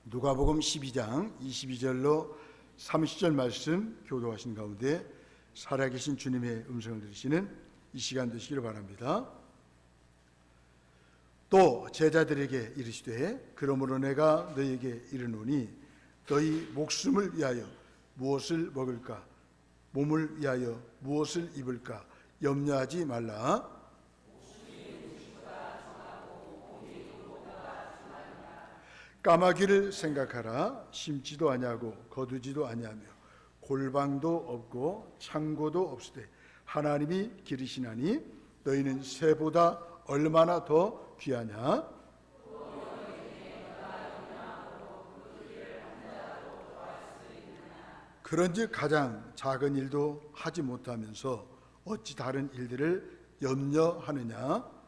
누가복음 12장 22절로 30절 말씀 교도하신 가운데 살아계신 주님의 음성을 들으시는 이 시간 되시기를 바랍니다. 또 제자들에게 이르시되 그러므로 내가 너희에게 이르노니 너희 목숨을 위하여 무엇을 먹을까 몸을 위하여 무엇을 입을까 염려하지 말라. 까마귀를 생각하라. 심지도 아니하고 거두지도 아니하며 골방도 없고 창고도 없으되 하나님이 기르시나니 너희는 새보다 얼마나 더 귀하냐. 그런즉 가장 작은 일도 하지 못하면서 어찌 다른 일들을 염려하느냐.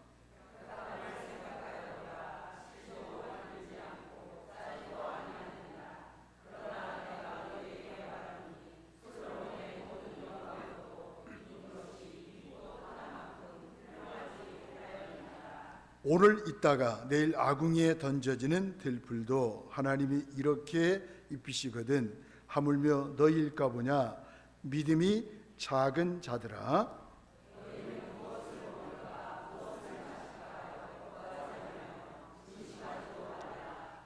오늘 있다가 내일 아궁이에 던져지는 들풀도 하나님이 이렇게 입히시거든 하물며 너희일까 보냐. 믿음이 작은 자들아.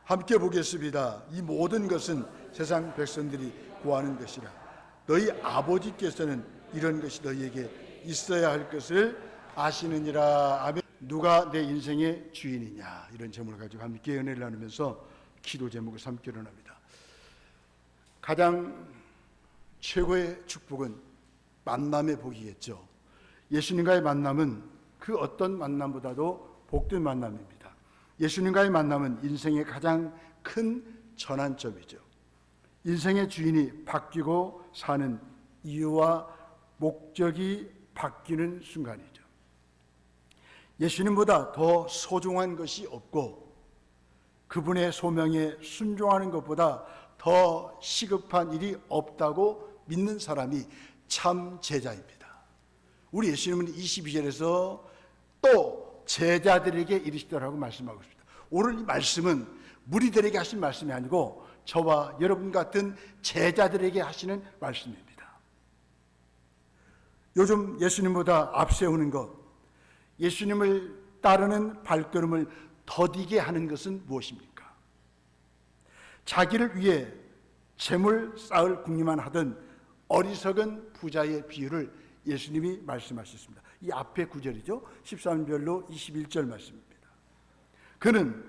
함께 보겠습니다. 이 모든 것은 세상 백성들이 구하는 것이라 너희 아버지께서는 이런 것이 너희에게 있어야 할 것을 아시느니라. 아멘. 누가 내 인생의 주인이냐, 이런 제목을 가지고 함께 은혜를 나누면서 기도 제목을 삼기로 합니다. 가장 최고의 축복은 만남의 복이겠죠. 예수님과의 만남은 그 어떤 만남보다도 복된 만남입니다. 예수님과의 만남은 인생의 가장 큰 전환점이죠. 인생의 주인이 바뀌고 사는 이유와 목적이 바뀌는 순간이죠. 예수님보다 더 소중한 것이 없고 그분의 소명에 순종하는 것보다 더 시급한 일이 없다고 믿는 사람이 참 제자입니다. 우리 예수님은 22절에서 또 제자들에게 이르시더라고 말씀하고 있습니다. 오늘 이 말씀은 무리들에게 하신 말씀이 아니고 저와 여러분 같은 제자들에게 하시는 말씀입니다. 요즘 예수님보다 앞세우는 것, 예수님을 따르는 발걸음을 더디게 하는 것은 무엇입니까? 자기를 위해 재물 쌓을 궁리만 하던 어리석은 부자의 비유를 예수님이 말씀하셨습니다. 이 앞에 구절이죠. 13절로 21절 말씀입니다. 그는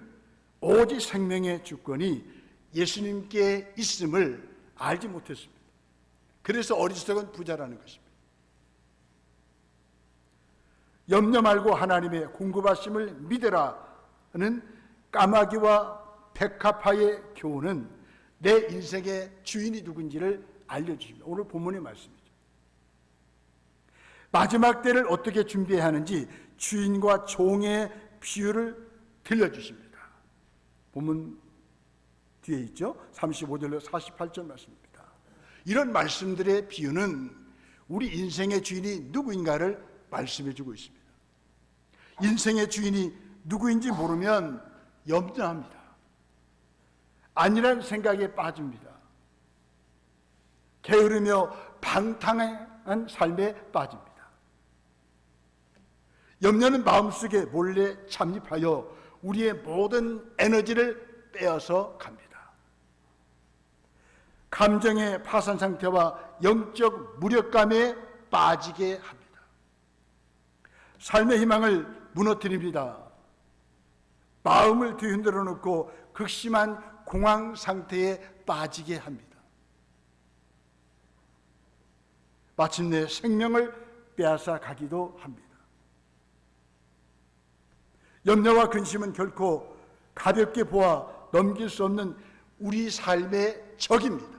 오직 생명의 주권이 예수님께 있음을 알지 못했습니다. 그래서 어리석은 부자라는 것입니다. 염려 말고 하나님의 공급하심을 믿으라는 까마귀와 백합화의 교훈은 내 인생의 주인이 누군지를 알려주십니다. 오늘 본문의 말씀이죠. 마지막 때를 어떻게 준비해야 하는지 주인과 종의 비유를 들려주십니다. 본문 뒤에 있죠. 35절로 48절 말씀입니다. 이런 말씀들의 비유는 우리 인생의 주인이 누구인가를 말씀해주고 있습니다. 인생의 주인이 누구인지 모르면 염려합니다. 아니란 생각에 빠집니다. 게으르며 방탕한 삶에 빠집니다. 염려는 마음속에 몰래 잠입하여 우리의 모든 에너지를 빼앗아 갑니다. 감정의 파산 상태와 영적 무력감에 빠지게 합니다. 삶의 희망을 무너뜨립니다. 마음을 뒤흔들어 놓고 극심한 공황 상태에 빠지게 합니다. 마침내 생명을 빼앗아 가기도 합니다. 염려와 근심은 결코 가볍게 보아 넘길 수 없는 우리 삶의 적입니다.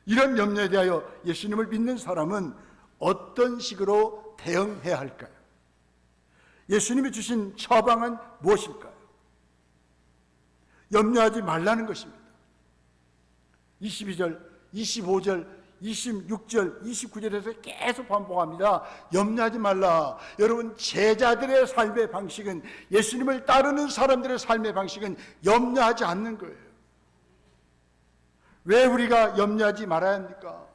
이런 염려에 대하여 예수님을 믿는 사람은 어떤 식으로 대응해야 할까요? 예수님이 주신 처방은 무엇일까요? 염려하지 말라는 것입니다. 22절, 25절, 26절, 29절에서 계속 반복합니다. 염려하지 말라. 여러분, 제자들의 삶의 방식은, 예수님을 따르는 사람들의 삶의 방식은 염려하지 않는 거예요. 왜 우리가 염려하지 말아야 합니까?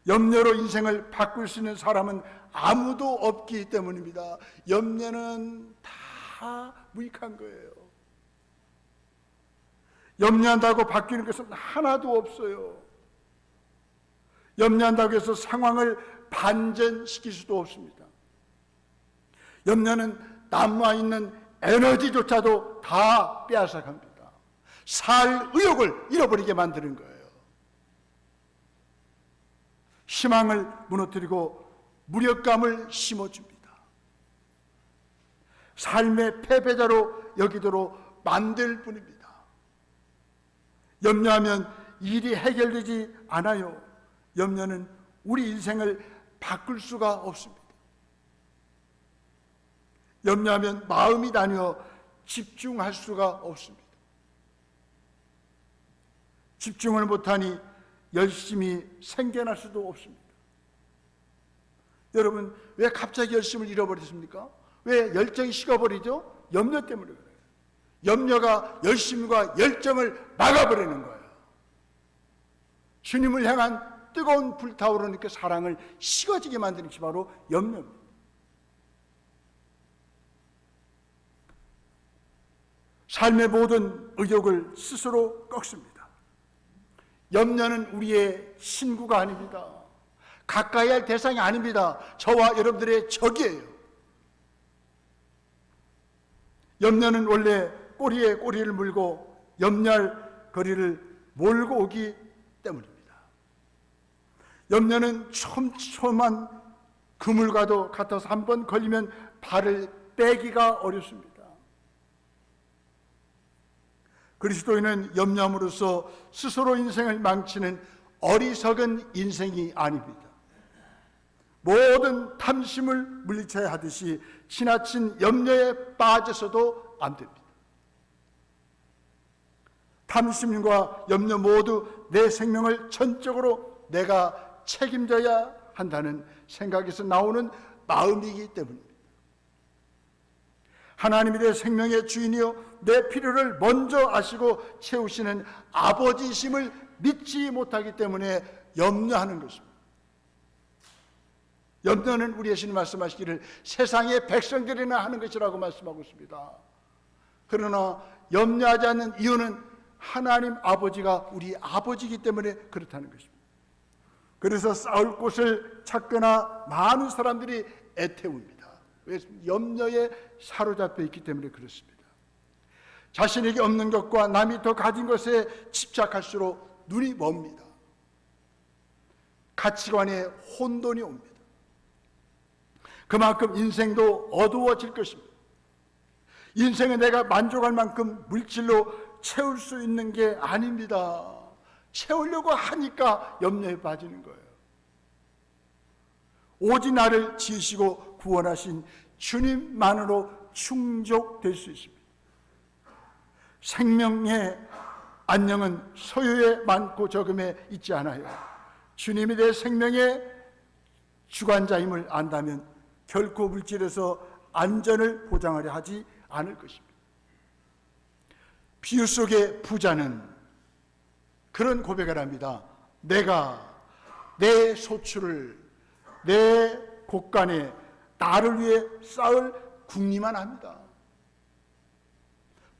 염려로 인생을 바꿀 수 있는 사람은 아무도 없기 때문입니다. 염려는 다 무익한 거예요. 염려한다고 바뀌는 것은 하나도 없어요. 염려한다고 해서 상황을 반전시킬 수도 없습니다. 염려는 남아있는 에너지조차도 다 빼앗아갑니다. 살 의욕을 잃어버리게 만드는 거예요. 희망을 무너뜨리고 무력감을 심어줍니다. 삶의 패배자로 여기도록 만들 뿐입니다. 염려하면 일이 해결되지 않아요. 염려는 우리 인생을 바꿀 수가 없습니다. 염려하면 마음이 나뉘어 집중할 수가 없습니다. 집중을 못하니 열심히 생겨날 수도 없습니다. 여러분, 왜 갑자기 열심을 잃어버렸습니까? 왜 열정이 식어버리죠? 염려 때문에 그래요. 염려가 열심과 열정을 막아버리는 거예요. 주님을 향한 뜨거운 불타오르는 그 사랑을 식어지게 만드는 것이 바로 염려입니다. 삶의 모든 의욕을 스스로 꺾습니다. 염려는 우리의 친구가 아닙니다. 가까이 할 대상이 아닙니다. 저와 여러분들의 적이에요. 염려는 원래 꼬리에 꼬리를 물고 염려할 거리를 몰고 오기 때문입니다. 염려는 촘촘한 그물과도 같아서 한번 걸리면 발을 빼기가 어렵습니다. 그리스도인은 염려함으로써 스스로 인생을 망치는 어리석은 인생이 아닙니다. 모든 탐심을 물리쳐야 하듯이 지나친 염려에 빠져서도 안 됩니다. 탐심과 염려 모두 내 생명을 전적으로 내가 책임져야 한다는 생각에서 나오는 마음이기 때문입니다. 하나님이 내 생명의 주인이요 내 필요를 먼저 아시고 채우시는 아버지심을 믿지 못하기 때문에 염려하는 것입니다. 염려는 우리 예수님 말씀하시기를 세상의 백성들이나 하는 것이라고 말씀하고 있습니다. 그러나 염려하지 않는 이유는 하나님 아버지가 우리 아버지이기 때문에 그렇다는 것입니다. 그래서 싸울 곳을 찾거나 많은 사람들이 애태웁니다. 왜? 염려에 사로잡혀 있기 때문에 그렇습니다. 자신에게 없는 것과 남이 더 가진 것에 집착할수록 눈이 멉니다. 가치관에 혼돈이 옵니다. 그만큼 인생도 어두워질 것입니다. 인생은 내가 만족할 만큼 물질로 채울 수 있는 게 아닙니다. 채우려고 하니까 염려에 빠지는 거예요. 오직 나를 지으시고 구원하신 주님만으로 충족될 수 있습니다. 생명의 안녕은 소유에 많고 적음에 있지 않아요. 주님이 내 생명의 주관자임을 안다면 결코 물질에서 안전을 보장하려 하지 않을 것입니다. 비유 속의 부자는 그런 고백을 합니다. 내가 내 소출을 내 곳간에 나를 위해 쌓을 궁리만 합니다.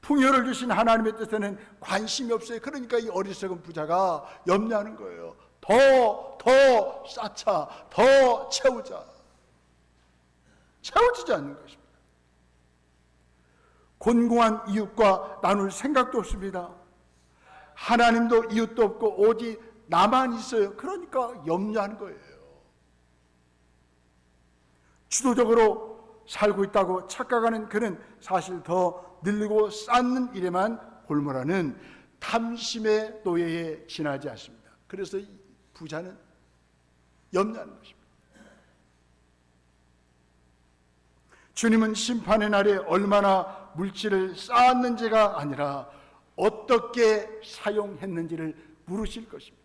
풍요를 주신 하나님의 뜻에는 관심이 없어요. 그러니까 이 어리석은 부자가 염려하는 거예요. 더 쌓자, 더 채우자. 채워지지 않는 것입니다. 곤궁한 이웃과 나눌 생각도 없습니다. 하나님도 이웃도 없고 오직 나만 있어요. 그러니까 염려하는 거예요. 주도적으로 살고 있다고 착각하는 그는 사실 더 늘리고 쌓는 일에만 골몰하는 탐심의 노예에 지나지 않습니다. 그래서 이 부자는 염려하는 것입니다. 주님은 심판의 날에 얼마나 물질을 쌓았는지가 아니라 어떻게 사용했는지를 물으실 것입니다.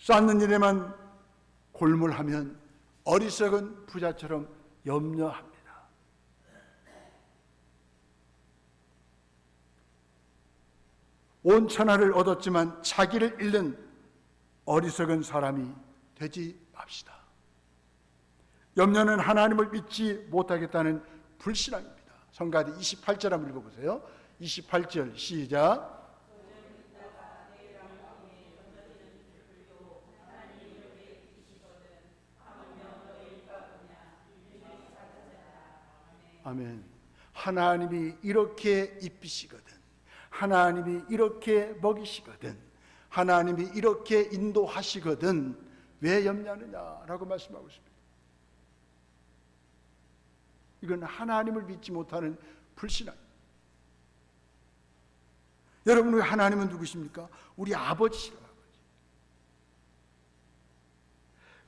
쌓는 일에만 골몰하면 어리석은 부자처럼 염려합니다. 온 천하를 얻었지만 자기를 잃는 어리석은 사람이 되지 맙시다. 염려는 하나님을 믿지 못하겠다는 불신앙입니다. 성가대 28절 한번 읽어보세요. 28절 시작. 아멘. 하나님이 이렇게 입히시거든, 하나님이 이렇게 먹이시거든, 하나님이 이렇게 인도하시거든 왜 염려하느냐라고 말씀하고 있습니다. 이건 하나님을 믿지 못하는 불신앙입니다. 여러분, 우리 하나님은 누구십니까? 우리 아버지시라고.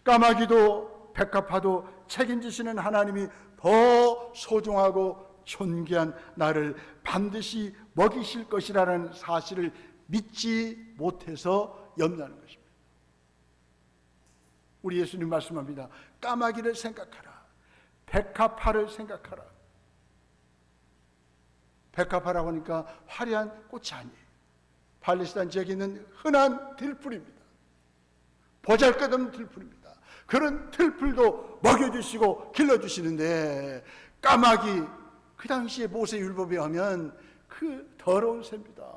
까마귀도 백합화도 책임지시는 하나님이 더 소중하고 존귀한 나를 반드시 먹이실 것이라는 사실을 믿지 못해서 염려하는 것입니다. 우리 예수님 말씀합니다. 까마귀를 생각하라, 백합화를 생각하라. 백합화라고 하니까 화려한 꽃이 아니에요. 팔레스타인 지역에 있는 흔한 들풀입니다. 보잘것없는 들풀입니다. 그런 들풀도 먹여주시고 길러주시는데, 까마귀, 그 당시에 모세율법에 하면 그 더러운 새입니다.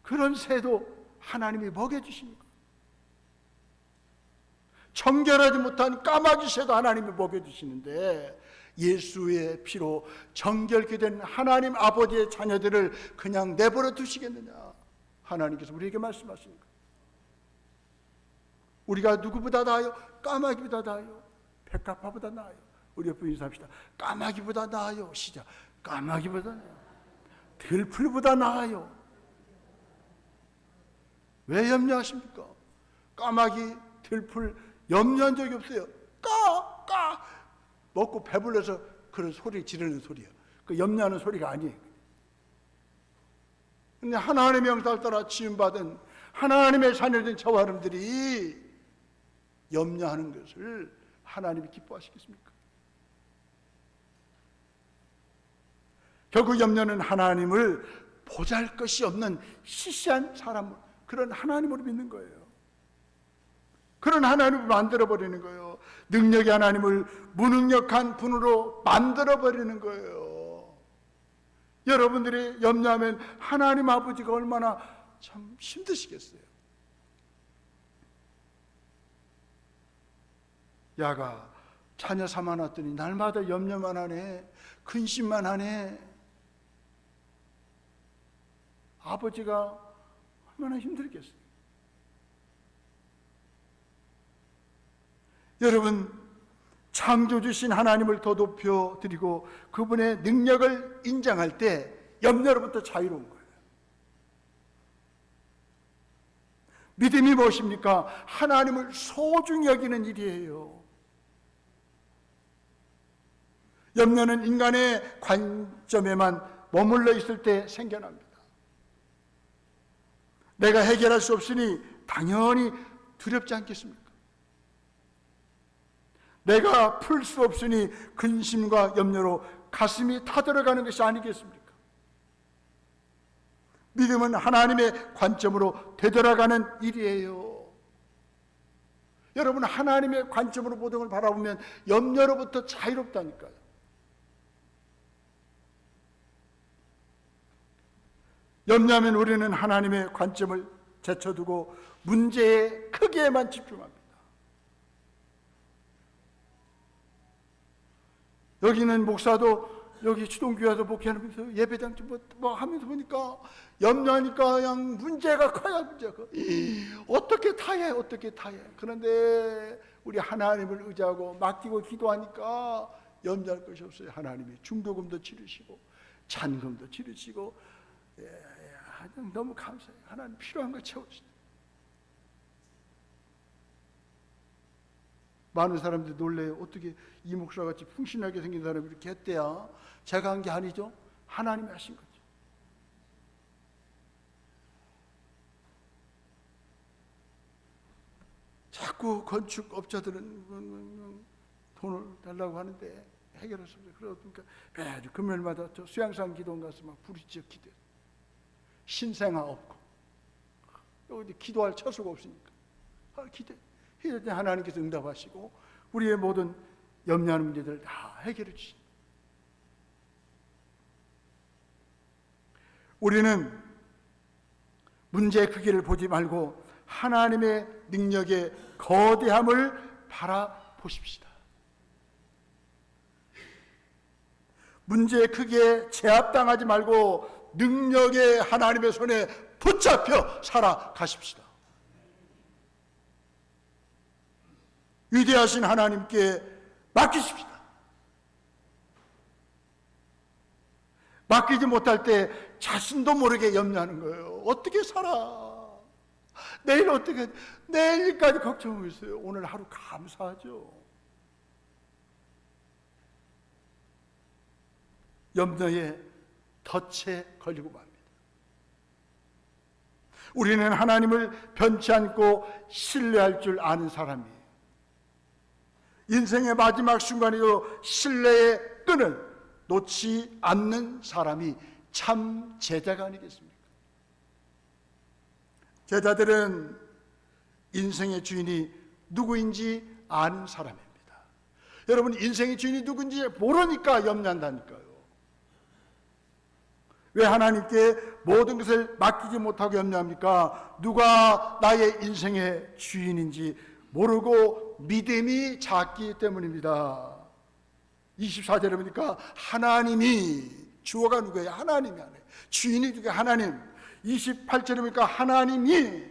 그런 새도 하나님이 먹여주십니다. 정결하지 못한 까마귀 새도 하나님이 먹여주시는데, 예수의 피로 정결케 된 하나님 아버지의 자녀들을 그냥 내버려 두시겠느냐? 하나님께서 우리에게 말씀하십니다. 우리가 누구보다 나아요? 까마귀보다 나아요? 백합화보다 나아요? 우리 옆에 인사합시다. 까마귀보다 나아요. 시작. 까마귀보다 나아요. 들풀보다 나아요. 왜 염려하십니까? 까마귀, 들풀 염려한 적이 없어요. 까 먹고 배불러서 그런 소리 지르는 소리예요. 그 염려하는 소리가 아니에요. 근데 하나님의 영광을 따라 지음받은 하나님의 자녀된 저와 여러분들이 염려하는 것을 하나님이 기뻐하시겠습니까? 결국 염려는 하나님을 보잘것이 없는 시시한 사람, 그런 하나님으로 믿는 거예요. 그런 하나님을 만들어버리는 거예요. 능력의 하나님을 무능력한 분으로 만들어버리는 거예요. 여러분들이 염려하면 하나님 아버지가 얼마나 참 힘드시겠어요. 야가 자녀 삼아놨더니 날마다 염려만 하네, 근심만 하네. 아버지가 얼마나 힘들겠어요. 여러분, 창조주신 하나님을 더 높여드리고 그분의 능력을 인정할 때 염려로부터 자유로운 거예요. 믿음이 무엇입니까? 하나님을 소중히 여기는 일이에요. 염려는 인간의 관점에만 머물러 있을 때 생겨납니다. 내가 해결할 수 없으니 당연히 두렵지 않겠습니까? 내가 풀 수 없으니 근심과 염려로 가슴이 타들어가는 것이 아니겠습니까? 믿음은 하나님의 관점으로 되돌아가는 일이에요. 여러분, 하나님의 관점으로 모든 걸 바라보면 염려로부터 자유롭다니까요. 염려하면 우리는 하나님의 관점을 제쳐두고 문제의 크기에만 집중합니다. 여기는 목사도 여기 추동교회에서 목회하면서 예배당 뭐 하면서 보니까 염려하니까 그냥 문제가 커요. 문제가 어떻게 타해. 그런데 우리 하나님을 의지하고 맡기고 기도하니까 염려할 것이 없어요. 하나님이 중도금도 치르시고 잔금도 치르시고, 너무 감사해요. 하나님 필요한 거 채워주세요. 많은 사람들이 놀래요. 어떻게 이 목사같이 풍신하게 생긴 사람이 이렇게 했대야? 제가 한 게 아니죠. 하나님이 하신 거죠. 자꾸 건축업자들은 돈을 달라고 하는데 해결할 수 없어요. 그러니까 매주 금요일마다 저 수양산 기도원 가서 막 부르짖어 기도해요. 신생아 없고 여기 기도할 처소가 없으니까 기도해. 하나님께서 응답하시고 우리의 모든 염려하는 문제들을 다 해결해 주십니다. 우리는 문제의 크기를 보지 말고 하나님의 능력의 거대함을 바라보십시다. 문제의 크기에 제압당하지 말고 능력의 하나님의 손에 붙잡혀 살아가십시다. 위대하신 하나님께 맡기십시다. 맡기지 못할 때 자신도 모르게 염려하는 거예요. 어떻게 살아? 내일 어떻게, 내일까지 걱정하고 있어요. 오늘 하루 감사하죠. 염려에 덫에 걸리고 맙니다. 우리는 하나님을 변치 않고 신뢰할 줄 아는 사람이에요. 인생의 마지막 순간에도 신뢰의 끈을 놓지 않는 사람이 참 제자가 아니겠습니까? 제자들은 인생의 주인이 누구인지 아는 사람입니다. 여러분, 인생의 주인이 누구인지 모르니까 염려한다니까요. 왜 하나님께 모든 것을 맡기지 못하고 염려합니까? 누가 나의 인생의 주인인지 모르고 믿음이 작기 때문입니다. 24절에 보니까 하나님이, 주어가 누구예요? 하나님이 아니에요. 주인이 누구예요? 하나님. 28절에 보니까 하나님이,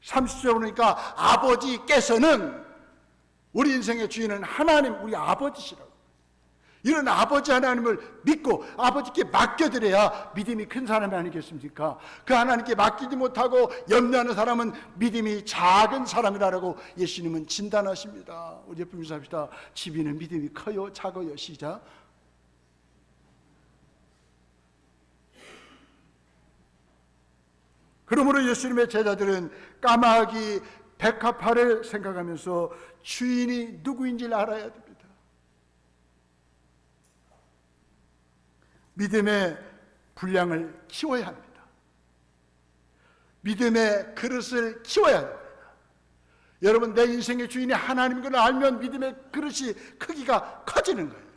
30절에 보니까 아버지께서는, 우리 인생의 주인은 하나님, 우리 아버지시라고. 이런 아버지 하나님을 믿고 아버지께 맡겨드려야 믿음이 큰 사람이 아니겠습니까? 그 하나님께 맡기지 못하고 염려하는 사람은 믿음이 작은 사람이라고 예수님은 진단하십니다. 우리 옆에 인사합시다. 집이는 믿음이 커요? 작아요? 시작. 그러므로 예수님의 제자들은 까마귀 백합화를 생각하면서 주인이 누구인지를 알아야 됩니다. 믿음의 분량을 키워야 합니다. 믿음의 그릇을 키워야 합니다. 여러분, 내 인생의 주인이 하나님인 걸 알면 믿음의 그릇이 크기가 커지는 거예요.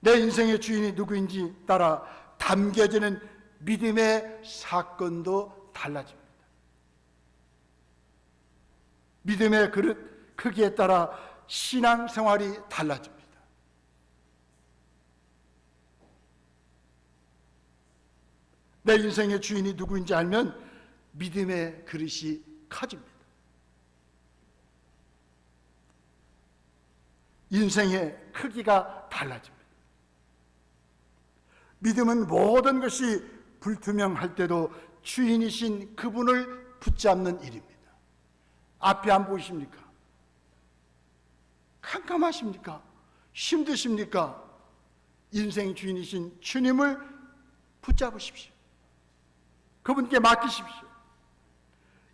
내 인생의 주인이 누구인지 따라 담겨지는 믿음의 사건도 달라집니다. 믿음의 그릇 크기에 따라 신앙생활이 달라집니다. 내 인생의 주인이 누구인지 알면 믿음의 그릇이 커집니다. 인생의 크기가 달라집니다. 믿음은 모든 것이 불투명할 때도 주인이신 그분을 붙잡는 일입니다. 앞이 안 보이십니까? 캄캄하십니까? 힘드십니까? 인생 주인이신 주님을 붙잡으십시오. 그분께 맡기십시오.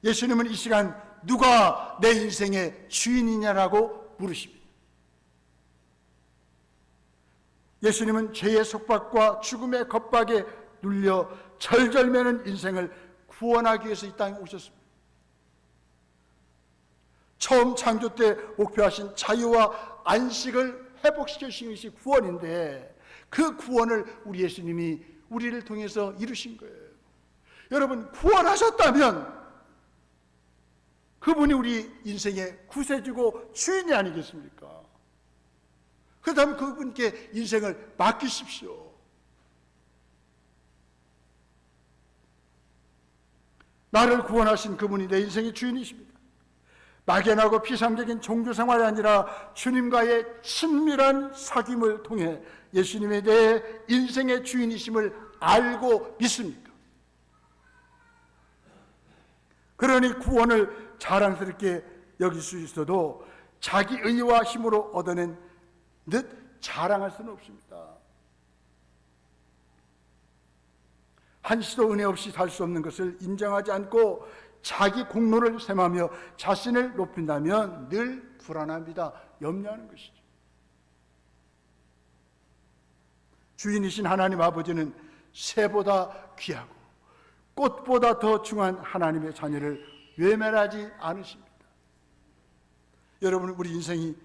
예수님은 이 시간 누가 내 인생의 주인이냐라고 물으십니다. 예수님은 죄의 속박과 죽음의 겁박에 눌려 절절매는 인생을 구원하기 위해서 이 땅에 오셨습니다. 처음 창조 때 목표하신 자유와 안식을 회복시켜 주신 것이 구원인데 그 구원을 우리 예수님이 우리를 통해서 이루신 거예요. 여러분, 구원하셨다면 그분이 우리 인생의 구세주고 주인이 아니겠습니까? 그렇다면 그분께 인생을 맡기십시오. 나를 구원하신 그분이 내 인생의 주인이십니다. 막연하고 피상적인 종교생활이 아니라 주님과의 친밀한 사귐을 통해 예수님의 내 인생의 주인이심을 알고 믿습니까? 그러니 구원을 자랑스럽게 여길 수 있어도 자기 의와 힘으로 얻어낸 듯 자랑할 수는 없습니다. 한시도 은혜 없이 살 수 없는 것을 인정하지 않고 자기 공로를 셈하며 자신을 높인다면 늘 불안합니다. 염려하는 것이죠. 주인이신 하나님 아버지는 새보다 귀하고 꽃보다 더 중요한 하나님의 자녀를 외면하지 않으십니다. 여러분, 우리 인생이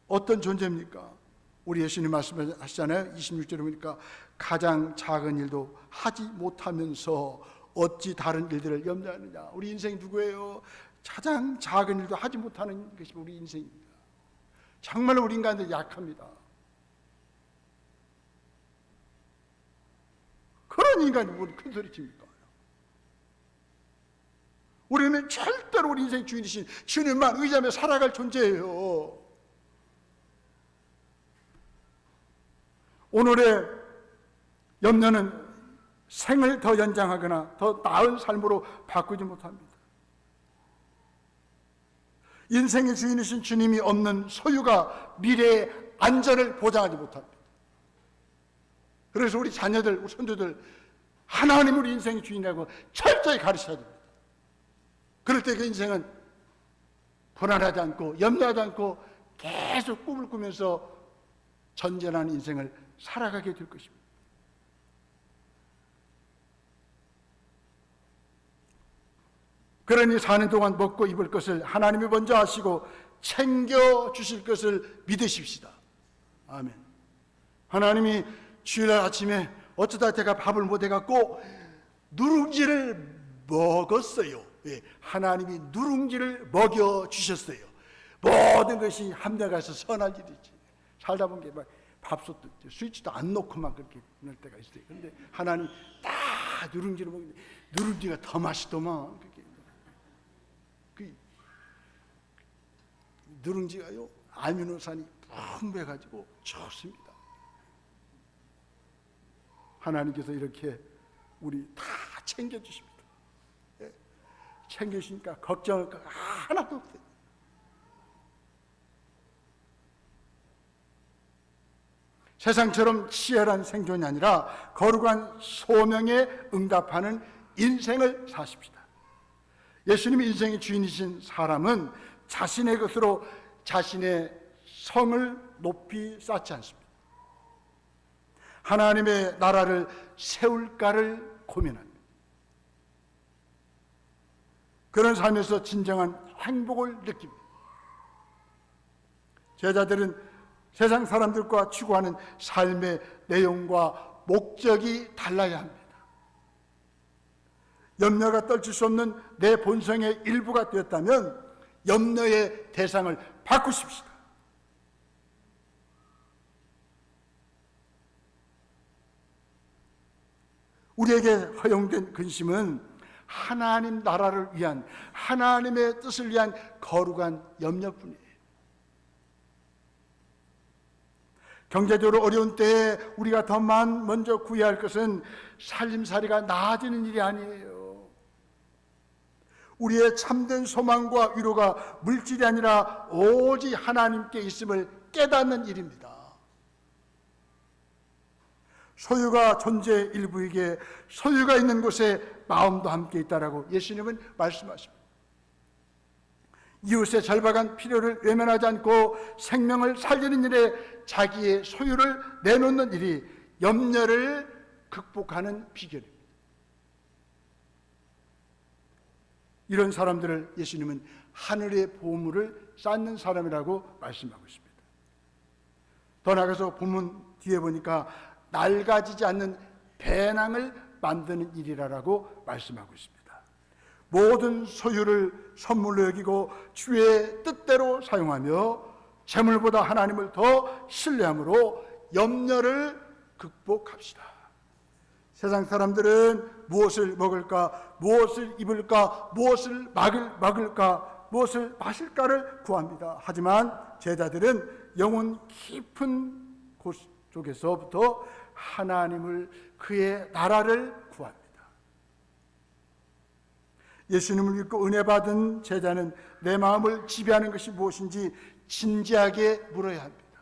어떤 존재입니까? 우리 예수님 말씀하시잖아요. 26절에 보니까 가장 작은 일도 하지 못하면서 어찌 다른 일들을 염려하느냐. 우리 인생이 누구예요? 가장 작은 일도 하지 못하는 것이 우리 인생입니다. 정말로 우리 인간들 약합니다. 그런 인간이 뭘 큰 소리 칩니까? 우리는 절대로 우리 인생 주인이신 주님만 의지하며 살아갈 존재예요. 오늘의 염려는 생을 더 연장하거나 더 나은 삶으로 바꾸지 못합니다. 인생의 주인이신 주님이 없는 소유가 미래의 안전을 보장하지 못합니다. 그래서 우리 자녀들, 우리 손주들 하나님 우리 인생의 주인이라고 철저히 가르쳐야 됩니다. 그럴 때 그 인생은 불안하지 않고 염려하지 않고 계속 꿈을 꾸면서 전전하는 인생을 살아가게 될 것입니다. 그러니 사는 동안 먹고 입을 것을 하나님이 먼저 하시고 챙겨주실 것을 믿으십시다. 아멘. 하나님이 주일날 아침에 어쩌다 제가 밥을 못 해갖고 누룽지를 먹었어요. 예, 하나님이 누룽지를 먹여주셨어요. 모든 것이 합력해서 선한 일이지. 살다 보면 막 밥솥도 스위치도 안 놓고만 그렇게 날 때가 있어요. 그런데 하나님 딱 누룽지를 먹는데 누룽지가 더 맛있더만. 그 누룽지가요 아미노산이 풍부해가지고 좋습니다. 하나님께서 이렇게 우리 다 챙겨주십니다. 예, 챙겨주시니까 걱정할 거 하나도 없어요. 세상처럼 치열한 생존이 아니라 거룩한 소명에 응답하는 인생을 사십시다. 예수님이 인생의 주인이신 사람은 자신의 것으로 자신의 성을 높이 쌓지 않습니다. 하나님의 나라를 세울까를 고민합니다. 그런 삶에서 진정한 행복을 느낍니다. 제자들은 세상 사람들과 추구하는 삶의 내용과 목적이 달라야 합니다. 염려가 떨칠 수 없는 내 본성의 일부가 되었다면 염려의 대상을 바꾸십시다. 우리에게 허용된 근심은 하나님 나라를 위한, 하나님의 뜻을 위한 거룩한 염려뿐이에요. 경제적으로 어려운 때에 우리가 더 먼저 구해야 할 것은 살림살이가 나아지는 일이 아니에요. 우리의 참된 소망과 위로가 물질이 아니라 오직 하나님께 있음을 깨닫는 일입니다. 소유가 존재의 일부에게 소유가 있는 곳에 마음도 함께 있다라고 예수님은 말씀하십니다. 이웃의 절박한 필요를 외면하지 않고 생명을 살리는 일에 자기의 소유를 내놓는 일이 염려를 극복하는 비결입니다. 이런 사람들을 예수님은 하늘의 보물을 쌓는 사람이라고 말씀하고 있습니다. 더 나아가서 본문 뒤에 보니까 낡아지지 않는 배낭을 만드는 일이라고 말씀하고 있습니다. 모든 소유를 선물로 여기고 주의 뜻대로 사용하며 재물보다 하나님을 더 신뢰함으로 염려를 극복합시다. 세상 사람들은 무엇을 먹을까, 무엇을 입을까, 무엇을 먹을까, 무엇을 마실까를 구합니다. 하지만 제자들은 영혼 깊은 곳 쪽에서부터 하나님을, 그의 나라를 구합니다. 예수님을 믿고 은혜 받은 제자는 내 마음을 지배하는 것이 무엇인지 진지하게 물어야 합니다.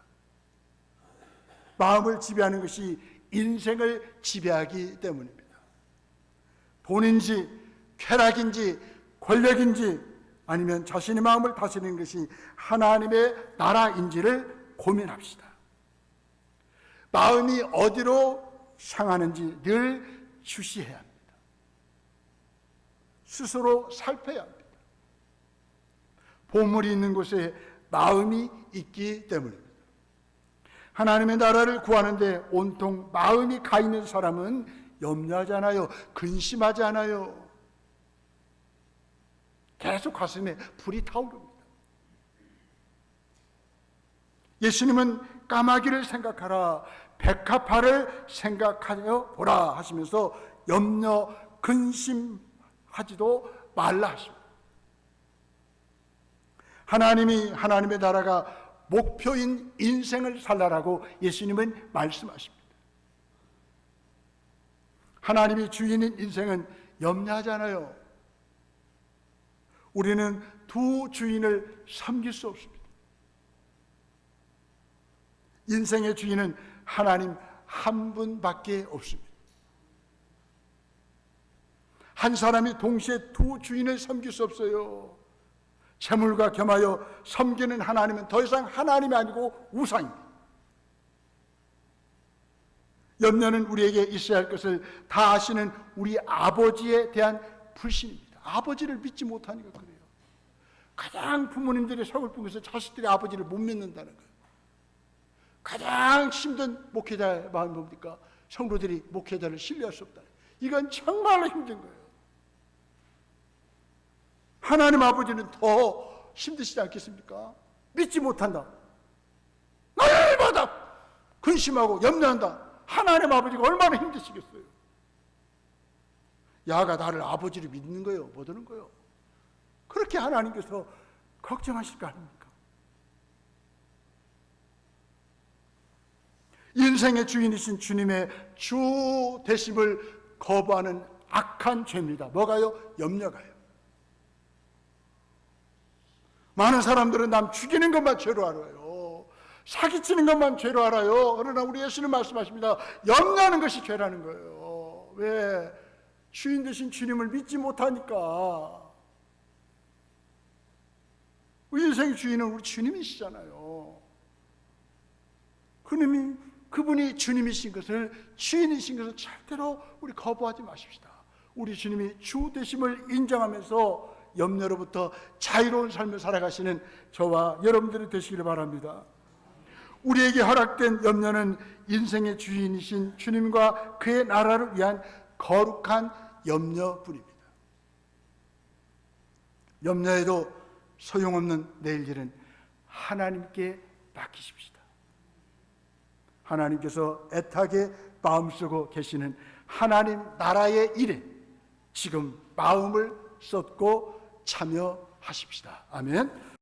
마음을 지배하는 것이 인생을 지배하기 때문입니다. 돈인지 쾌락인지 권력인지 아니면 자신의 마음을 다스리는 것이 하나님의 나라인지를 고민합시다. 마음이 어디로 향하는지 늘 주시해야 합니다. 스스로 살펴야 합니다. 보물이 있는 곳에 마음이 있기 때문입니다. 하나님의 나라를 구하는데 온통 마음이 가 있는 사람은 염려하지 않아요. 근심하지 않아요. 계속 가슴에 불이 타오릅니다. 예수님은 까마귀를 생각하라, 백합화를 생각하여 보라 하시면서 염려, 근심하지도 말라 하십니다. 하나님이 하나님의 나라가 목표인 인생을 살라라고 예수님은 말씀하십니다. 하나님이 주인인 인생은 염려하지 않아요. 우리는 두 주인을 섬길 수 없습니다. 인생의 주인은 하나님 한 분밖에 없습니다. 한 사람이 동시에 두 주인을 섬길 수 없어요. 재물과 겸하여 섬기는 하나님은 더 이상 하나님이 아니고 우상입니다. 염려는 우리에게 있어야 할 것을 다 아시는 우리 아버지에 대한 불신입니다. 아버지를 믿지 못하니까 그래요. 가장 부모님들이 서글픈 것은 자식들이 아버지를 못 믿는다는 거예요. 가장 힘든 목회자의 마음이 뭡니까? 성도들이 목회자를 신뢰할 수 없다. 이건 정말로 힘든 거예요. 하나님 아버지는 더 힘드시지 않겠습니까? 믿지 못한다, 날마다 근심하고 염려한다. 하나님 아버지가 얼마나 힘드시겠어요? 야가 나를 아버지를 믿는 거예요? 못 오는 거예요? 그렇게 하나님께서 걱정하실 거 아닙니까? 인생의 주인이신 주님의 주 되심을 거부하는 악한 죄입니다. 뭐가요? 염려가요. 많은 사람들은 남 죽이는 것만 죄로 알아요. 사기치는 것만 죄로 알아요. 그러나 우리 예수는 말씀하십니다. 염려하는 것이 죄라는 거예요. 왜? 주인 되신 주님을 믿지 못하니까. 우리 인생의 주인은 우리 주님이시잖아요. 그분이 주님이신 것을, 주인이신 것을 절대로 우리 거부하지 마십시다. 우리 주님이 주 되심을 인정하면서 염려로부터 자유로운 삶을 살아가시는 저와 여러분들이 되시기를 바랍니다. 우리에게 허락된 염려는 인생의 주인이신 주님과 그의 나라를 위한 거룩한 염려뿐입니다. 염려해도 소용없는 내일 일은 하나님께 맡기십시다. 하나님께서 애타게 마음쓰고 계시는 하나님 나라의 일에 지금 마음을 쏟고 참여하십시다. 아멘.